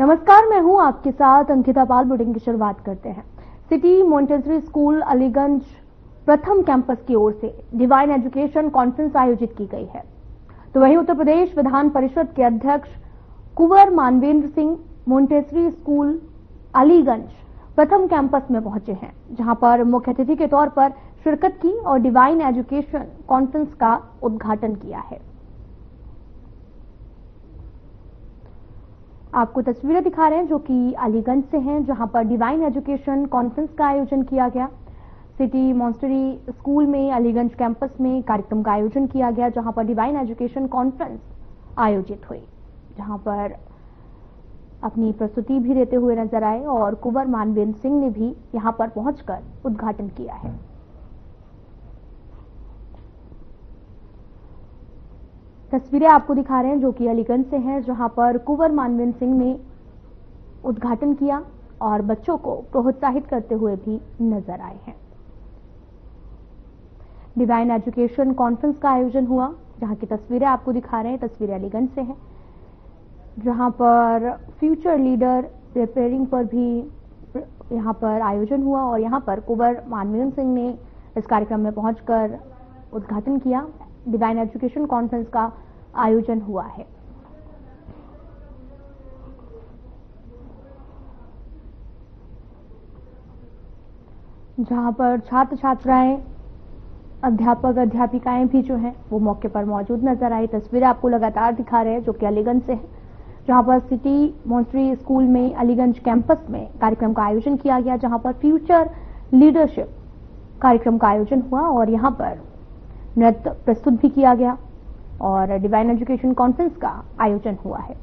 नमस्कार, मैं हूं आपके साथ अंकिता पाल। बुलेटिन की शुरुआत करते हैं। सिटी मॉन्टेसरी स्कूल अलीगंज प्रथम कैंपस की ओर से डिवाइन एजुकेशन कॉन्फ्रेंस आयोजित की गई है। तो वहीं उत्तर प्रदेश विधान परिषद के अध्यक्ष कुंवर मानवेंद्र सिंह मॉन्टेसरी स्कूल अलीगंज प्रथम कैंपस में पहुंचे हैं, जहां पर मुख्य अतिथि के तौर पर शिरकत की और डिवाइन एजुकेशन कॉन्फ्रेंस का उद्घाटन किया है। आपको तस्वीरें दिखा रहे हैं जो कि अलीगंज से हैं, जहां पर डिवाइन एजुकेशन कॉन्फ्रेंस का आयोजन किया गया। सिटी मॉन्टेसरी स्कूल में अलीगंज कैंपस में कार्यक्रम का आयोजन किया गया, जहां पर डिवाइन एजुकेशन कॉन्फ्रेंस आयोजित हुई, जहां पर अपनी प्रस्तुति भी देते हुए नजर आए और कुंवर मानवेंद्र सिंह ने भी यहां पर पहुंचकर उद्घाटन किया है। तस्वीरें आपको दिखा रहे हैं जो कि अलीगंज से हैं, जहां पर कुंवर मानवेंद्र सिंह ने उद्घाटन किया और बच्चों को प्रोत्साहित करते हुए भी नजर आए हैं। डिवाइन एजुकेशन कॉन्फ्रेंस का आयोजन हुआ, जहां की तस्वीरें आपको दिखा रहे हैं। तस्वीरें अलीगंज से हैं, जहां पर फ्यूचर लीडर प्रिपेयरिंग पर भी यहां पर आयोजन हुआ और यहां पर कुंवर मानवेंद्र सिंह ने इस कार्यक्रम में पहुंचकर उद्घाटन किया। डिवाइन एजुकेशन कॉन्फ्रेंस का आयोजन हुआ है। जहां पर छात्र छात्राएं, अध्यापक अध्यापिकाएं भी जो हैं वो मौके पर मौजूद नजर आई। तस्वीरें आपको लगातार दिखा रहे हैं जो कि अलीगंज से है, जहां पर सिटी मॉन्टेसरी स्कूल में अलीगंज कैंपस में कार्यक्रम का आयोजन किया गया, जहां पर फ्यूचर लीडरशिप कार्यक्रम का आयोजन हुआ और यहां पर नृत्य प्रस्तुत भी किया गया और डिवाइन एजुकेशन कॉन्फ्रेंस का आयोजन हुआ है।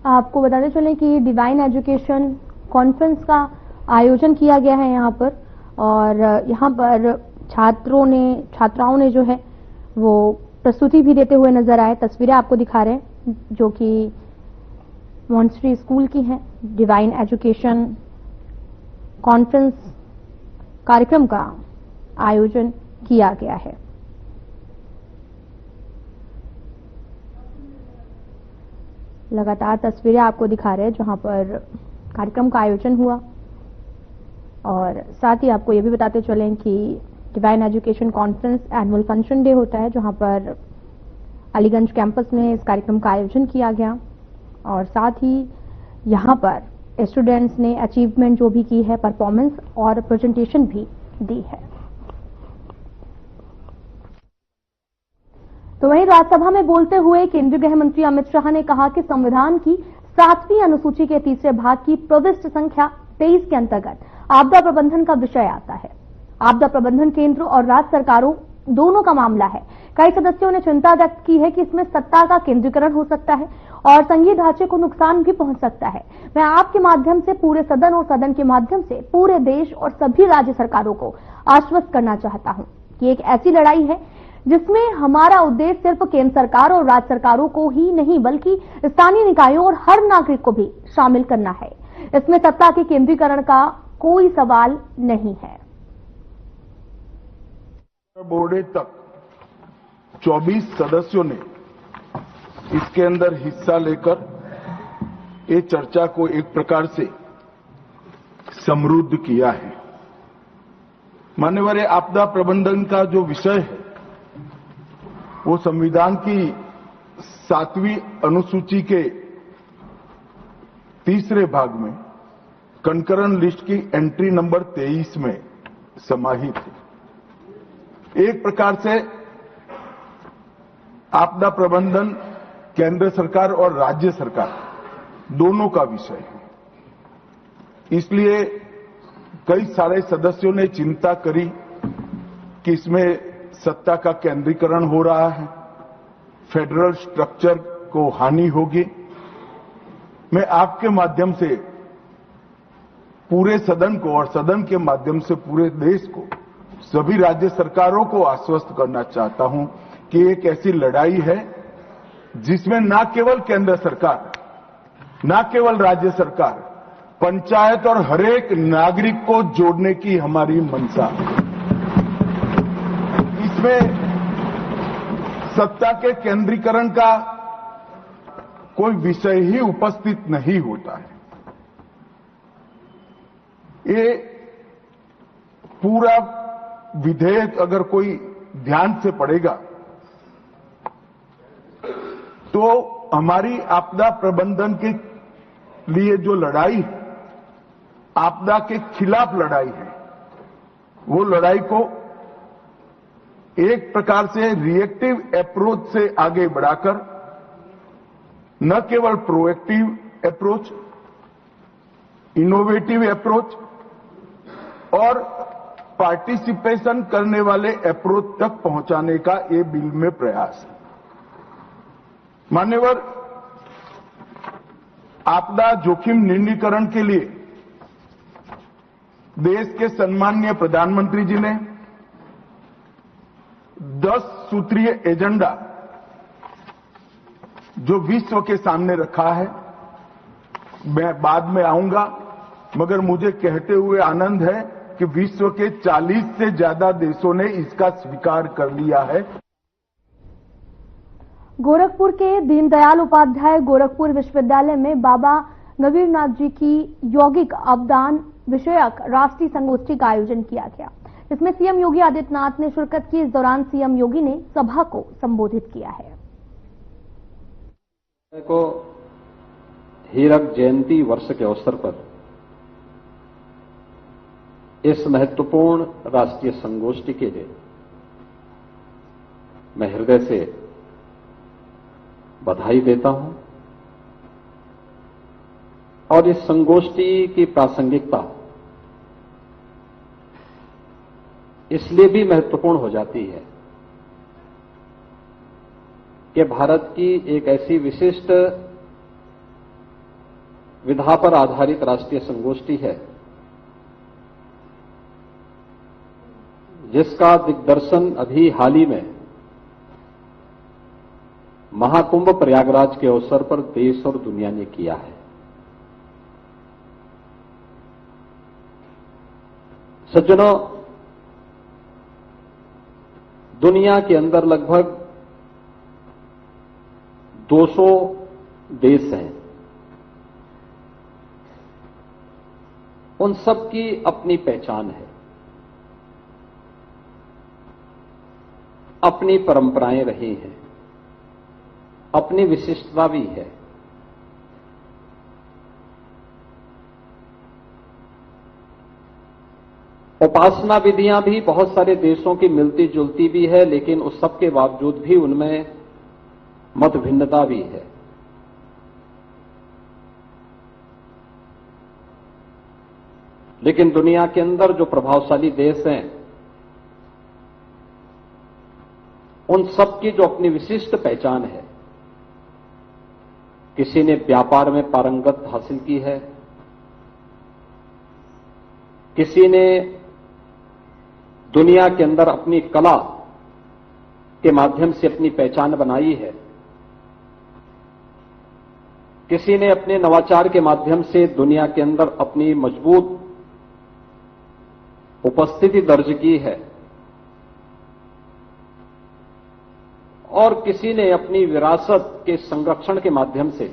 आपको बताते चलें कि डिवाइन एजुकेशन कॉन्फ्रेंस का आयोजन किया गया है यहां पर, और यहां पर छात्राओं ने जो है वो प्रस्तुति भी देते हुए नजर आए। तस्वीरें आपको दिखा रहे हैं जो कि मॉन्टेसरी स्कूल की हैं। डिवाइन एजुकेशन कॉन्फ्रेंस कार्यक्रम का आयोजन किया गया है। लगातार तस्वीरें आपको दिखा रहे हैं जहां पर कार्यक्रम का आयोजन हुआ, और साथ ही आपको ये भी बताते चलें कि divine education conference annual function day होता है, जहां पर अलीगंज कैंपस में इस कार्यक्रम का आयोजन किया गया और साथ ही यहां पर स्टूडेंट्स ने अचीवमेंट जो भी की है, परफॉर्मेंस और प्रेजेंटेशन भी दी है। तो वहीं राज्यसभा में बोलते हुए केंद्रीय गृह मंत्री अमित शाह ने कहा कि संविधान की 7वीं अनुसूची के तीसरे भाग की प्रविष्टि संख्या 23 के अंतर्गत आपदा प्रबंधन का विषय आता है। आपदा प्रबंधन केंद्र और राज्य सरकारों दोनों का मामला है। कई सदस्यों ने चिंता व्यक्त की है कि इसमें सत्ता का केंद्रीकरण हो सकता है और संघीय ढांचे को नुकसान भी पहुंच सकता है। मैं आपके माध्यम से पूरे सदन और सदन के माध्यम से पूरे देश और सभी राज्य सरकारों को आश्वस्त करना चाहता हूं कि एक ऐसी लड़ाई है जिसमें हमारा उद्देश्य सिर्फ केंद्र सरकार और राज्य सरकारों को ही नहीं बल्कि स्थानीय निकायों और हर नागरिक को भी शामिल करना है। इसमें सत्ता के केंद्रीकरण का कोई सवाल नहीं है। बोर्डे तक 24 सदस्यों ने इसके अंदर हिस्सा लेकर ये चर्चा को एक प्रकार से समृद्ध किया है। मान्यवर, आपदा प्रबंधन का जो विषय है वो संविधान की 7वीं अनुसूची के तीसरे भाग में कंकरन लिस्ट की एंट्री नंबर 23 में समाहित है। एक प्रकार से आपदा प्रबंधन केंद्र सरकार और राज्य सरकार दोनों का विषय है। इसलिए कई सारे सदस्यों ने चिंता करी कि इसमें सत्ता का केंद्रीकरण हो रहा है, फेडरल स्ट्रक्चर को हानि होगी। मैं आपके माध्यम से पूरे सदन को और सदन के माध्यम से पूरे देश को, सभी राज्य सरकारों को आश्वस्त करना चाहता हूं कि एक ऐसी लड़ाई है जिसमें न केवल केंद्र सरकार, न केवल राज्य सरकार, पंचायत और हरेक नागरिक को जोड़ने की हमारी मंशा है। इस इसमें सत्ता के केंद्रीकरण का कोई विषय ही उपस्थित नहीं होता है। ये पूरा विधेयक अगर कोई ध्यान से पढ़ेगा तो हमारी आपदा प्रबंधन के लिए जो लड़ाई है, आपदा के खिलाफ लड़ाई है, वो लड़ाई को एक प्रकार से रिएक्टिव अप्रोच से आगे बढ़ाकर न केवल प्रोएक्टिव अप्रोच, इनोवेटिव अप्रोच और पार्टिसिपेशन करने वाले अप्रोच तक पहुंचाने का ये बिल में प्रयास है। मान्यवर, आपदा जोखिम न्यूनीकरण के लिए देश के सम्माननीय प्रधानमंत्री जी ने 10 सूत्रीय एजेंडा जो विश्व के सामने रखा है, मैं बाद में आऊंगा, मगर मुझे कहते हुए आनंद है कि विश्व के 40 से ज्यादा देशों ने इसका स्वीकार कर लिया है। गोरखपुर के दीनदयाल उपाध्याय गोरखपुर विश्वविद्यालय में बाबा नवीरनाथ जी की यौगिक अवदान विषयक राष्ट्रीय संगोष्ठी का आयोजन किया गया। इसमें सीएम योगी आदित्यनाथ ने शिरकत की। इस दौरान सीएम योगी ने सभा को संबोधित किया है। को हीरक जयंती वर्ष के अवसर पर इस महत्वपूर्ण राष्ट्रीय संगोष्ठी के लिए मैं हृदय से बधाई देता हूं और इस संगोष्ठी की प्रासंगिकता इसलिए भी महत्वपूर्ण हो जाती है कि भारत की एक ऐसी विशिष्ट विधा पर आधारित राष्ट्रीय संगोष्ठी है जिसका दिग्दर्शन अभी हाल ही में महाकुंभ प्रयागराज के अवसर पर देश और दुनिया ने किया है। सज्जनों, दुनिया के अंदर लगभग 200 देश हैं। उन सब की अपनी पहचान है, अपनी परंपराएं रही हैं, अपनी विशिष्टता भी है। उपासना विधियां भी बहुत सारे देशों की मिलती जुलती भी है, लेकिन उस सब के बावजूद भी उनमें मत भिन्नता भी है। लेकिन दुनिया के अंदर जो प्रभावशाली देश हैं, उन सब की जो अपनी विशिष्ट पहचान है, किसी ने व्यापार में पारंगत हासिल की है, किसी ने दुनिया के अंदर अपनी कला के माध्यम से अपनी पहचान बनाई है, किसी ने अपने नवाचार के माध्यम से दुनिया के अंदर अपनी मजबूत उपस्थिति दर्ज की है, और किसी ने अपनी विरासत के संरक्षण के माध्यम से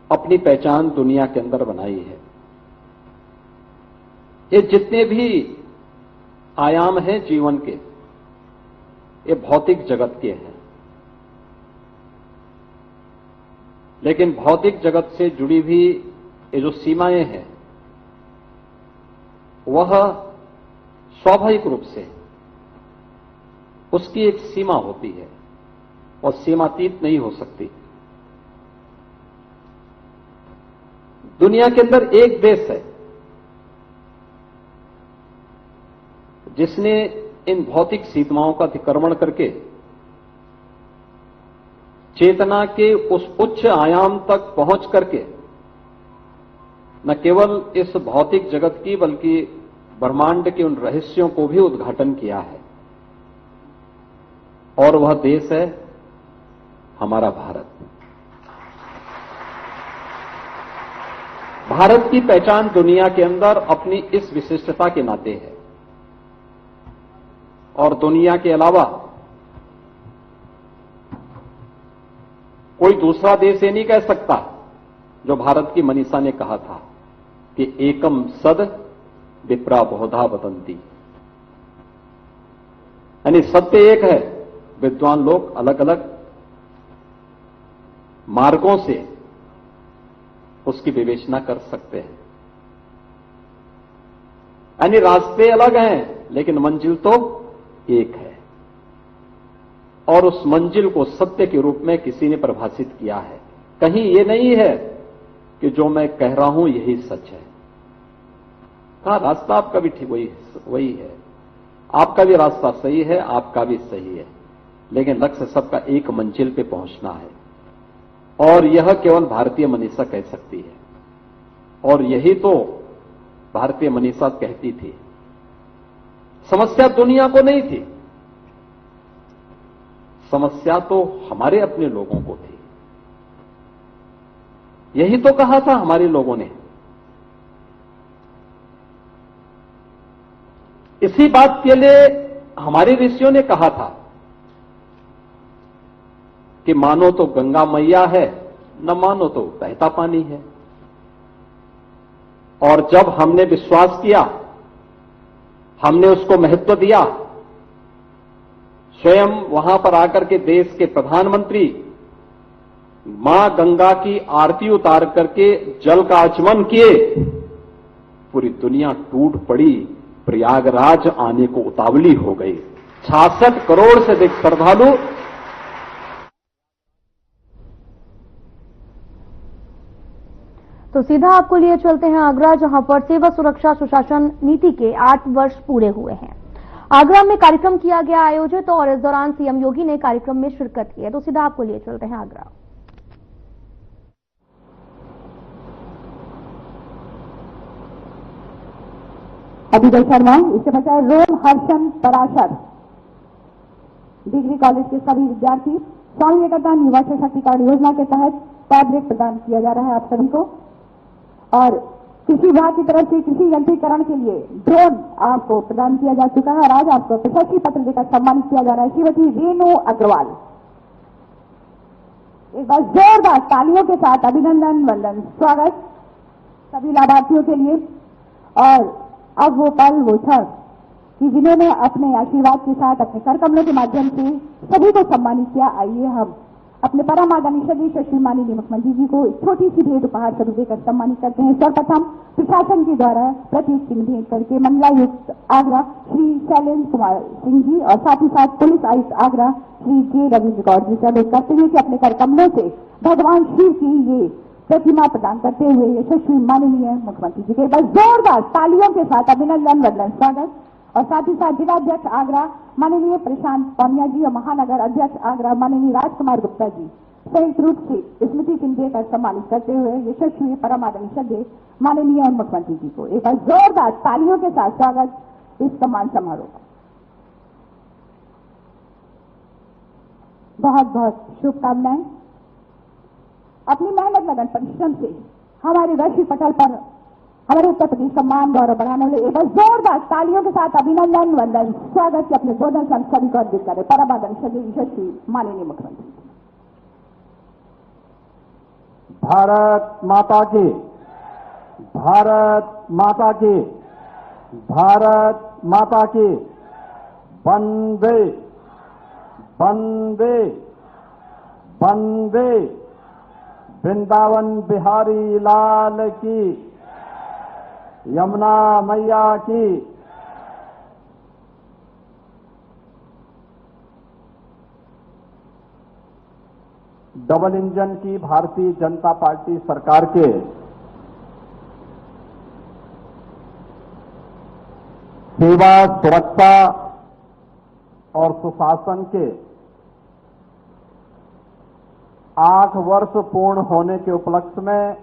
अपनी पहचान दुनिया के अंदर बनाई है। ये जितने भी आयाम हैं जीवन के, ये भौतिक जगत के हैं, लेकिन भौतिक जगत से जुड़ी भी ये जो सीमाएं हैं, वह स्वाभाविक रूप से उसकी एक सीमा होती है और सीमातीत नहीं हो सकती। दुनिया के अंदर एक देश है जिसने इन भौतिक सीमाओं का अतिक्रमण करके चेतना के उस उच्च आयाम तक पहुंच करके न केवल इस भौतिक जगत की बल्कि ब्रह्मांड के उन रहस्यों को भी उद्घाटन किया है, और वह देश है हमारा भारत। भारत की पहचान दुनिया के अंदर अपनी इस विशिष्टता के नाते है और दुनिया के अलावा कोई दूसरा देश ये नहीं कह सकता जो भारत की मनीषा ने कहा था कि एकम सद विप्रा बहुधा वदंती, यानी सत्य एक है, विद्वान लोग अलग अलग मार्गों से उसकी विवेचना कर सकते हैं। यानी रास्ते अलग हैं लेकिन मंजिल तो एक है, और उस मंजिल को सत्य के रूप में किसी ने परिभाषित किया है। कहीं ये नहीं है कि जो मैं कह रहा हूं यही सच है। हाँ, रास्ता आपका भी ठीक वही है, आपका भी रास्ता सही है, आपका भी सही है, लेकिन लक्ष्य सबका एक मंजिल पे पहुंचना है, और यह केवल भारतीय मनीषा कह सकती है। और यही तो भारतीय मनीषा कहती थी। समस्या दुनिया को नहीं थी, समस्या तो हमारे अपने लोगों को थी। यही तो कहा था हमारे लोगों ने। इसी बात के लिए हमारे ऋषियों ने कहा था कि मानो तो गंगा मैया है, न मानो तो बहता पानी है। और जब हमने विश्वास किया, हमने उसको महत्व दिया, स्वयं वहां पर आकर के देश के प्रधानमंत्री मां गंगा की आरती उतार करके जल का आचमन किए, पूरी दुनिया टूट पड़ी, प्रयागराज आने को उतावली हो गई। 66 करोड़ से अधिक श्रद्धालु तो सीधा आपको लिए चलते हैं आगरा, जहां पर सेवा सुरक्षा सुशासन नीति के 8 वर्ष पूरे हुए हैं। आगरा में कार्यक्रम किया गया आयोजित और इस दौरान सीएम योगी ने कार्यक्रम में शिरकत की है। तो सीधा आपको लिए चलते हैं आगरा। अभिजय शर्मा, इसके बजाय रोम हर्षन पराशर, डिग्री कॉलेज के सभी विद्यार्थी, स्वामी विवेकानंद युवा सशक्तिकरण योजना के तहत टैबलेट प्रदान किया जा रहा है आप सभी को। और कृषि विभाग की तरफ से कृषि यंत्रीकरण के लिए ड्रोन आपको प्रदान किया जा चुका है और आज आपको प्रशस्ति पत्र देकर सम्मानित किया जा रहा है श्रीमती रेणु अग्रवाल। एक बार जोरदार तालियों के साथ अभिनंदन वंदन स्वागत सभी लाभार्थियों के लिए। और अब वो पल वो क्षण कि जिन्होंने अपने आशीर्वाद के साथ अपने कर कमलों के माध्यम से सभी को सम्मानित किया। आइए हम अपने परम आदरणीय श्री माननीय मुख्यमंत्री जी को एक छोटी सी भेंट उपहार स्वरूप देकर सम्मानित करते हैं। सर्वप्रथम प्रशासन के द्वारा प्रतीक चिन्ह भेंट करके मंडलायुक्त आगरा श्री शैलेंद्र कुमार सिंह जी और साथ ही साथ पुलिस आयुक्त आगरा श्री जे रविंद्र गौड़ जी से अनुरोध करते हैं कि अपने कर कमलों से भगवान शिव की ये प्रतिमा प्रदान करते हुए यशस्वी माननीय मुख्यमंत्री जी के बस जोरदार तालियों के साथ अभिनंदन वंदन स्वागत। और साथ ही साथ जिलाध्यक्ष आगरा माननीय प्रशांत पानिया जी और महानगर अध्यक्ष आगरा माननीय राजकुमार गुप्ता जी संयुक्त रूप से स्मृति चिन्ह देकर सम्मानित करते हुए यशस्वी परम आदरणीय माननीय मुख्यमंत्री जी को एक बार जोरदार तालियों के साथ स्वागत इस सम्मान समारोह का। बहुत बहुत शुभकामनाएं। अपनी मेहनत लगन परिश्रम से हमारे वैश्विक पटल पर हमारे उत्तर प्रदेश का मान गौरव बढ़ाने वाले एक बार जोरदार तालियों के साथ अभिनंदन वंदन स्वागत के अपने बोनस सभी को अर्पित करें परम आदरणीय यशस्वी माननीय मुख्यमंत्री। भारत माता की, भारत माता की, भारत माता की, वंदे वंदे वंदे। वृंदावन बिहारी लाल की, यमुना मैया की। डबल इंजन की भारतीय जनता पार्टी सरकार के सेवा सुरक्षा और सुशासन के 8 वर्ष पूर्ण होने के उपलक्ष्य में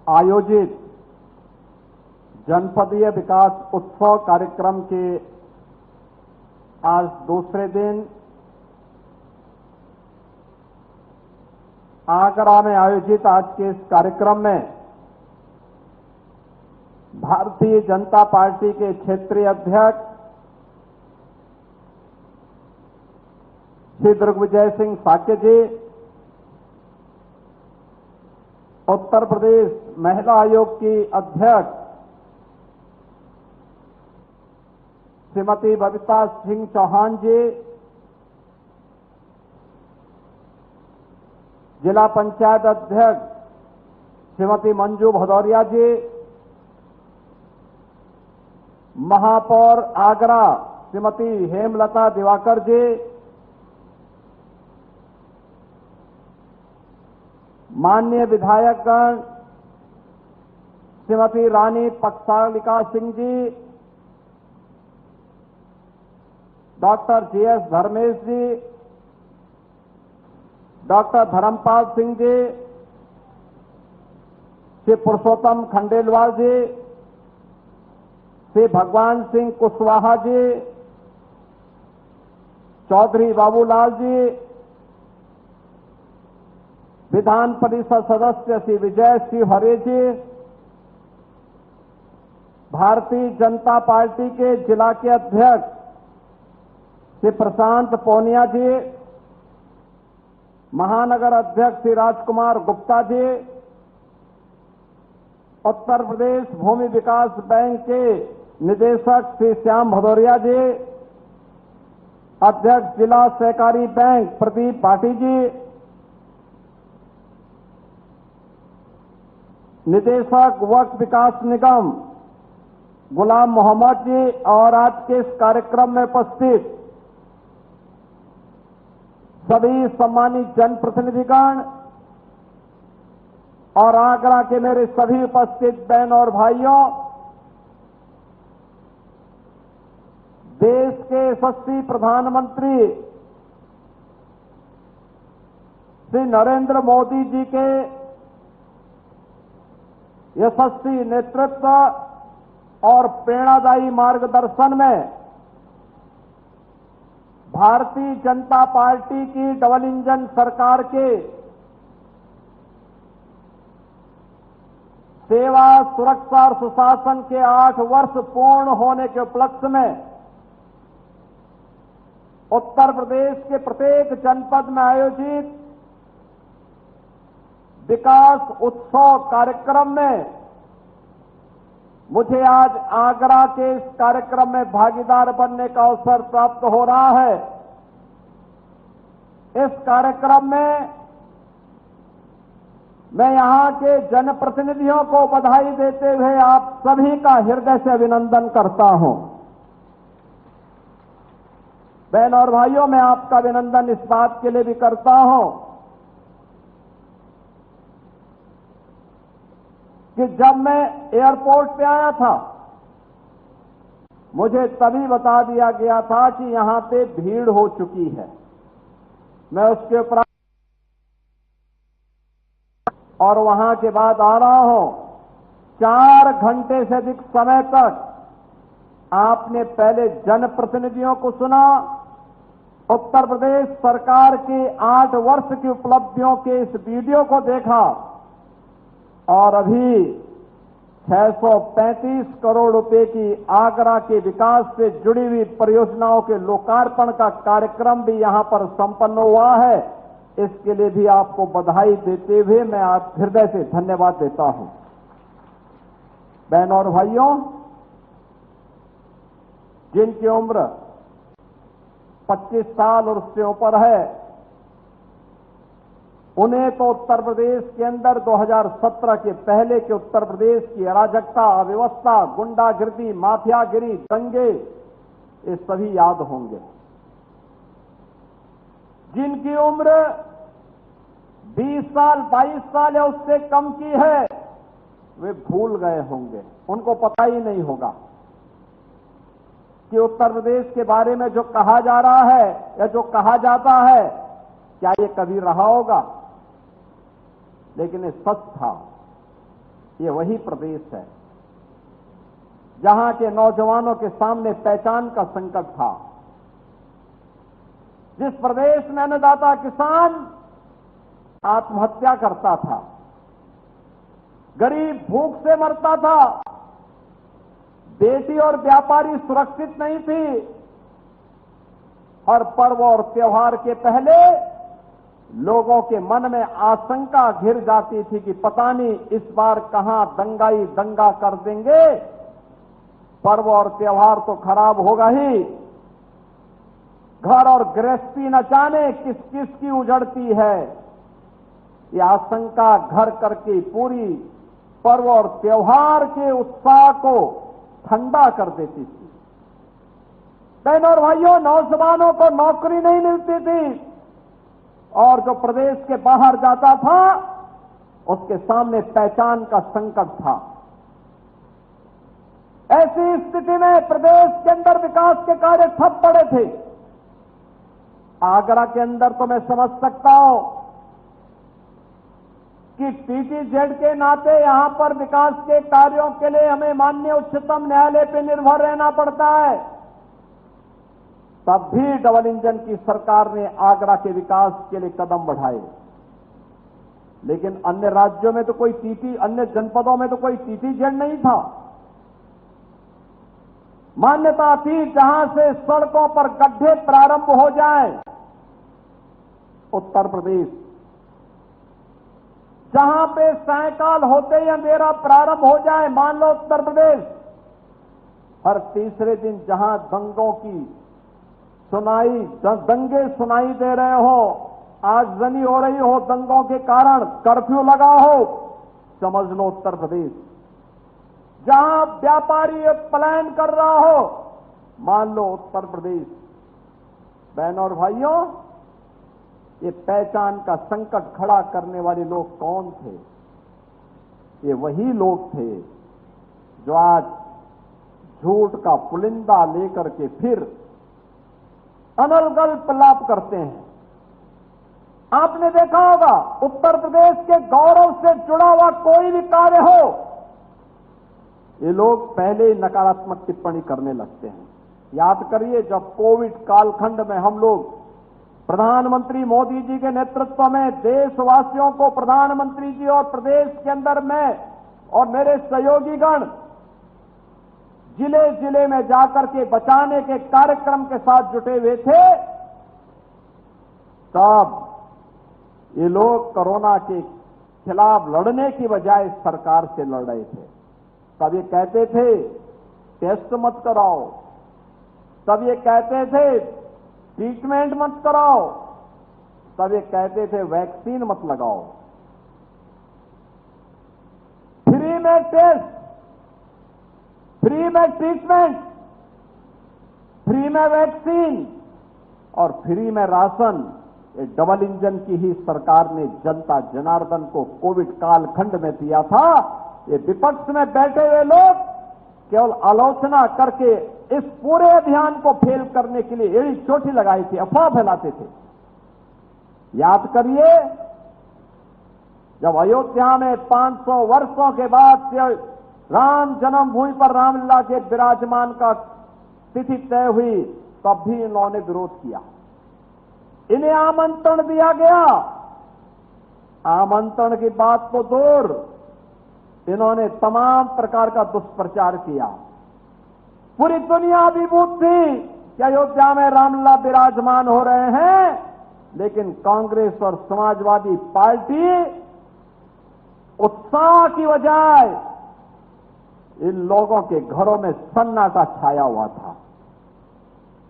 आयोजित जनपदीय विकास उत्सव कार्यक्रम के आज दूसरे दिन आगरा में आयोजित आज के इस कार्यक्रम में भारतीय जनता पार्टी के क्षेत्रीय अध्यक्ष श्री दिग्विजय सिंह साक्य जी, उत्तर प्रदेश महिला आयोग की अध्यक्ष श्रीमती बबीता सिंह चौहान जी, जिला पंचायत अध्यक्ष श्रीमती मंजू भदौरिया जी, महापौर आगरा श्रीमती हेमलता दिवाकर जी, माननीय विधायकगण श्रीमती रानी पक्षालिका सिंह जी, डॉक्टर जीएस धर्मेश जी, डॉक्टर धर्मपाल सिंह जी, श्री पुरुषोत्तम खंडेलवाल जी, श्री भगवान सिंह कुशवाहा जी, चौधरी बाबूलाल जी, विधान परिषद सदस्य श्री विजय सिंह हरे जी, भारतीय जनता पार्टी के जिला के अध्यक्ष श्री प्रशांत पौनिया जी, महानगर अध्यक्ष श्री राजकुमार गुप्ता जी, उत्तर प्रदेश भूमि विकास बैंक के निदेशक श्री श्याम भदौरिया जी, अध्यक्ष जिला सहकारी बैंक प्रदीप भाटी जी, निदेशक वक्फ विकास निगम गुलाम मोहम्मद जी और आज के इस कार्यक्रम में उपस्थित सभी सम्मानित जनप्रतिनिधिगण और आगरा के मेरे सभी उपस्थित बहन और भाइयों, देश के यशस्वी प्रधानमंत्री श्री नरेंद्र मोदी जी के यशस्वी नेतृत्व और प्रेरणादायी मार्गदर्शन में भारतीय जनता पार्टी की डबल इंजन सरकार के सेवा, सुरक्षा और सुशासन के 8 वर्ष पूर्ण होने के उपलक्ष्य में उत्तर प्रदेश के प्रत्येक जनपद में आयोजित विकास उत्सव कार्यक्रम में मुझे आज आगरा के इस कार्यक्रम में भागीदार बनने का अवसर प्राप्त हो रहा है। इस कार्यक्रम में मैं यहां के जनप्रतिनिधियों को बधाई देते हुए आप सभी का हृदय से अभिनंदन करता हूं। बहन और भाइयों, मैं आपका अभिनंदन इस बात के लिए भी करता हूं कि जब मैं एयरपोर्ट पे आया था, मुझे तभी बता दिया गया था कि यहां पे भीड़ हो चुकी है। मैं उसके ऊपर और वहां के बाद आ रहा हूं, 4 घंटे से अधिक समय तक आपने पहले जनप्रतिनिधियों को सुना, उत्तर प्रदेश सरकार की 8 वर्ष की उपलब्धियों के इस वीडियो को देखा और अभी 635 करोड़ रुपए की आगरा के विकास से जुड़ी हुई परियोजनाओं के लोकार्पण का कार्यक्रम भी यहां पर संपन्न हुआ है। इसके लिए भी आपको बधाई देते हुए मैं आप हृदय से धन्यवाद देता हूं। बहनों और भाइयों, जिनकी उम्र 25 साल और उससे ऊपर है, उन्हें तो उत्तर प्रदेश के अंदर 2017 के पहले के उत्तर प्रदेश की अराजकता, अव्यवस्था, गुंडागिर्दी, माफियागिरी, दंगे, ये सभी याद होंगे। जिनकी उम्र 20 साल, 22 साल या उससे कम की है, वे भूल गए होंगे, उनको पता ही नहीं होगा कि उत्तर प्रदेश के बारे में जो कहा जा रहा है या जो कहा जाता है, क्या ये कभी रहा होगा। लेकिन ये सच था, ये वही प्रदेश है जहां के नौजवानों के सामने पहचान का संकट था, जिस प्रदेश में अन्नदाता किसान आत्महत्या करता था, गरीब भूख से मरता था, बेटी और व्यापारी सुरक्षित नहीं थी। हर पर्व और त्योहार के पहले लोगों के मन में आशंका घिर जाती थी कि पता नहीं इस बार कहां दंगाई दंगा कर देंगे, पर्व और त्योहार तो खराब होगा ही, घर और गृहस्थी न जाने किस किस की उजड़ती है। ये आशंका घर करके पूरी पर्व और त्योहार के उत्साह को ठंडा कर देती थी। बहनों और भाइयों, नौजवानों को नौकरी नहीं मिलती थी और जो प्रदेश के बाहर जाता था उसके सामने पहचान का संकट था। ऐसी स्थिति में प्रदेश के अंदर विकास के कार्य ठप पड़े थे। आगरा के अंदर तो मैं समझ सकता हूं कि टीटीजेड के नाते यहां पर विकास के कार्यों के लिए हमें माननीय उच्चतम न्यायालय पर निर्भर रहना पड़ता है। तब भी डबल इंजन की सरकार ने आगरा के विकास के लिए कदम बढ़ाए, लेकिन अन्य राज्यों में तो कोई अन्य जनपदों में तो कोई टीटीजेड नहीं था। मान्यता थी जहां से सड़कों पर गड्ढे प्रारंभ हो जाएं, उत्तर प्रदेश, जहां पे सायकाल होते ही अंधेरा प्रारंभ हो जाए, मान लो उत्तर प्रदेश, हर तीसरे दिन जहां दंगे सुनाई दे रहे हो, आगजनी हो रही हो दंगों के कारण, कर्फ्यू लगा हो, समझ लो उत्तर प्रदेश। जहां व्यापारी पलायन कर रहा हो, मान लो उत्तर प्रदेश। बहनों और भाइयों, ये पहचान का संकट खड़ा करने वाले लोग कौन थे? ये वही लोग थे जो आज झूठ का पुलिंदा लेकर के फिर अनलगल प्रलाप करते हैं। आपने देखा होगा, उत्तर प्रदेश के गौरव से जुड़ा हुआ कोई भी कार्य हो, ये लोग पहले ही नकारात्मक टिप्पणी करने लगते हैं। याद करिए, जब कोविड कालखंड में हम लोग प्रधानमंत्री मोदी जी के नेतृत्व में देशवासियों को, प्रधानमंत्री जी और प्रदेश के अंदर मैं और मेरे सहयोगीगण जिले जिले में जाकर के बचाने के कार्यक्रम के साथ जुटे हुए थे, तब ये लोग कोरोना के खिलाफ लड़ने की बजाय सरकार से लड़ रहे थे। तब ये कहते थे टेस्ट मत कराओ, तब ये कहते थे ट्रीटमेंट मत कराओ, तब ये कहते थे वैक्सीन मत लगाओ। फ्री में टेस्ट, फ्री में ट्रीटमेंट, फ्री में वैक्सीन और फ्री में राशन, ये डबल इंजन की ही सरकार ने जनता जनार्दन को कोविड कालखंड में दिया था। ये विपक्ष में बैठे हुए लोग केवल आलोचना करके इस पूरे अभियान को फेल करने के लिए एड़ी चोटी लगाई थी, अफवाह फैलाते थे। याद करिए, जब अयोध्या में 500 वर्षों के बाद राम जन्मभूमि पर रामलला के विराजमान का तिथि तय हुई, तब भी इन्होंने विरोध किया। इन्हें आमंत्रण दिया गया, आमंत्रण की बात तो दूर, इन्होंने तमाम प्रकार का दुष्प्रचार किया। पूरी दुनिया अभिभूत थी कि अयोध्या में रामलला विराजमान हो रहे हैं, लेकिन कांग्रेस और समाजवादी पार्टी उत्साह की बजाय इन लोगों के घरों में सन्नाटा छाया हुआ था।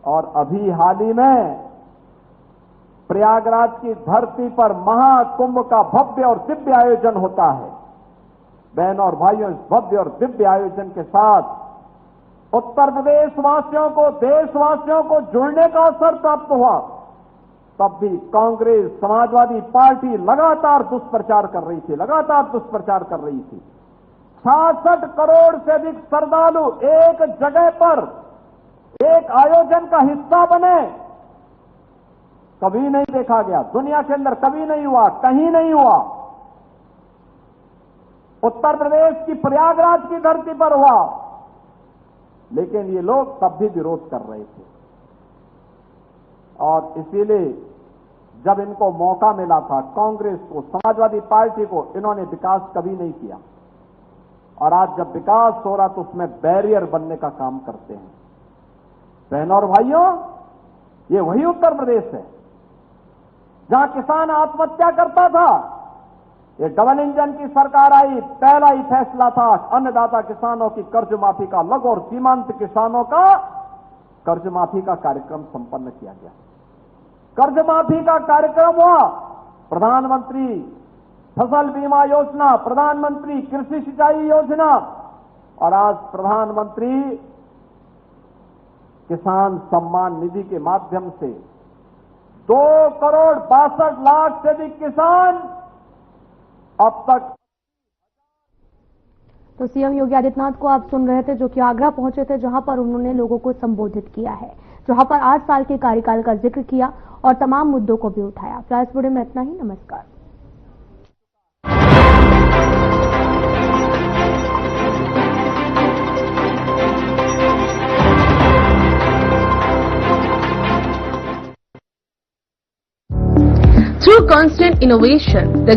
और अभी हाल ही में प्रयागराज की धरती पर महाकुंभ का भव्य और दिव्य आयोजन होता है। बहनों और भाइयों, इस भव्य और दिव्य आयोजन के साथ उत्तर प्रदेश वासियों को, देशवासियों को जुड़ने का अवसर प्राप्त हुआ। तब भी कांग्रेस, समाजवादी पार्टी लगातार दुष्प्रचार कर रही थी, लगातार दुष्प्रचार कर रही थी। 66 करोड़ से अधिक श्रद्धालु एक जगह पर एक आयोजन का हिस्सा बने, कभी नहीं देखा गया। दुनिया के अंदर कभी नहीं हुआ, कहीं नहीं हुआ। उत्तर प्रदेश की प्रयागराज की धरती पर हुआ, लेकिन ये लोग तब भी विरोध कर रहे थे। और इसीलिए जब इनको मौका मिला था, कांग्रेस को, समाजवादी पार्टी को, इन्होंने विकास कभी नहीं किया। और आज जब विकास हो रहा तो उसमें बैरियर बनने का काम करते हैं। बहनों और भाइयों, ये वही उत्तर प्रदेश है जहां किसान आत्महत्या करता था। ये डबल इंजन की सरकार आई, पहला ही फैसला था अन्नदाता किसानों की कर्ज माफी का, लघु और सीमांत किसानों का कर्ज माफी का कार्यक्रम संपन्न किया गया। कर्ज माफी का कार्यक्रम हुआ, प्रधानमंत्री फसल बीमा योजना, प्रधानमंत्री कृषि सिंचाई योजना और आज प्रधानमंत्री किसान सम्मान निधि के माध्यम से 2,62,00,000 से अधिक किसान अब तक। तो सीएम योगी आदित्यनाथ को आप सुन रहे थे, जो कि आगरा पहुंचे थे, जहां पर उन्होंने लोगों को संबोधित किया है, जहां पर 8 साल के कार्यकाल का जिक्र किया और तमाम मुद्दों को भी उठाया। फिलहाल इस वीडियो में इतना ही। नमस्कार। Through constant innovation, the